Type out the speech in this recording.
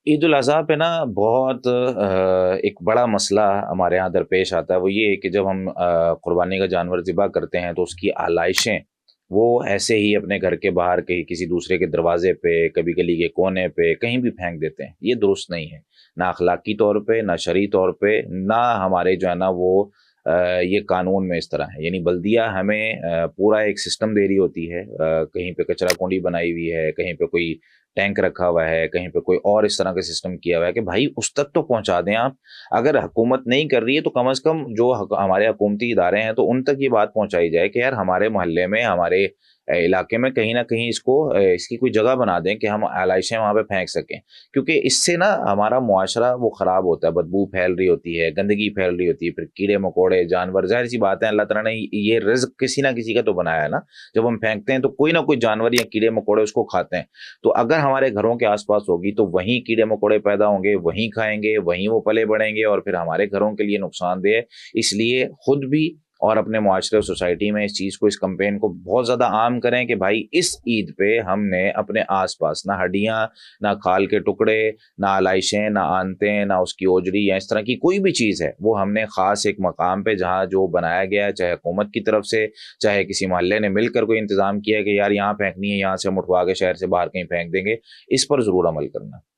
ईद उल अज़हा पे ना बहुत एक बड़ा मसला हमारे यहाँ दरपेश आता है। वो ये है कि जब हम कुर्बानी का जानवर ज़िबा करते हैं तो उसकी आलाइशें वो ऐसे ही अपने घर के बाहर कहीं किसी दूसरे के दरवाजे पे, कभी गली के कोने पे, कहीं भी फेंक देते हैं। ये दुरुस्त नहीं है, ना अखलाकी तौर पे, ना शरई तौर पे, ना हमारे जो है ना वो ये कानून में इस तरह है। यानी बल्दिया हमें पूरा एक सिस्टम दे रही होती है। कहीं पे कचरा कुंडी बनाई हुई है, कहीं पे कोई टैंक रखा हुआ है, कहीं पे कोई और इस तरह का सिस्टम किया हुआ है कि भाई उस तक तो पहुंचा दें आप। अगर हुकूमत नहीं कर रही है तो कम से कम जो हमारे हुकूमती इदारे हैं तो उन तक ये बात पहुंचाई जाए कि यार हमारे मोहल्ले में, हमारे इलाके में कहीं ना कहीं इसको इसकी कोई जगह बना दें कि हम आलाइशें वहां पे फेंक सकें। क्योंकि इससे ना हमारा मुआशरा वो खराब होता है, बदबू फैल रही होती है, गंदगी फैल रही होती है, फिर कीड़े मकोड़े जानवर, जाहिर सी बात है अल्लाह ताला ने ये रिज्क किसी ना किसी का तो बनाया है ना। जब हम फेंकते हैं तो कोई ना कोई जानवर या कीड़े मकोड़े उसको खाते हैं। तो अगर हमारे घरों के आसपास होगी तो वहीं कीड़े मकोड़े पैदा होंगे, वहीं खाएंगे, वहीं वो पले बढ़ेंगे और फिर हमारे घरों के लिए नुकसानदेह है। इसलिए खुद भी और अपने मुआशरे और सोसाइटी में इस चीज़ को, इस कंपेन को बहुत ज़्यादा आम करें कि भाई इस ईद पे हमने अपने आसपास ना हड्डियां, ना खाल के टुकड़े, ना आलाइशें, ना आंतें, ना उसकी ओजड़ी या इस तरह की कोई भी चीज़ है वो हमने ख़ास एक मकाम पे जहाँ जो बनाया गया है, चाहे हुकूमत की तरफ से, चाहे किसी मोहल्ले ने मिलकर कोई इंतज़ाम किया है कि यार यहाँ फेंकनी है, यहाँ से हम उठवा के शहर से बाहर कहीं फेंक देंगे, इस पर ज़रूर अमल करना।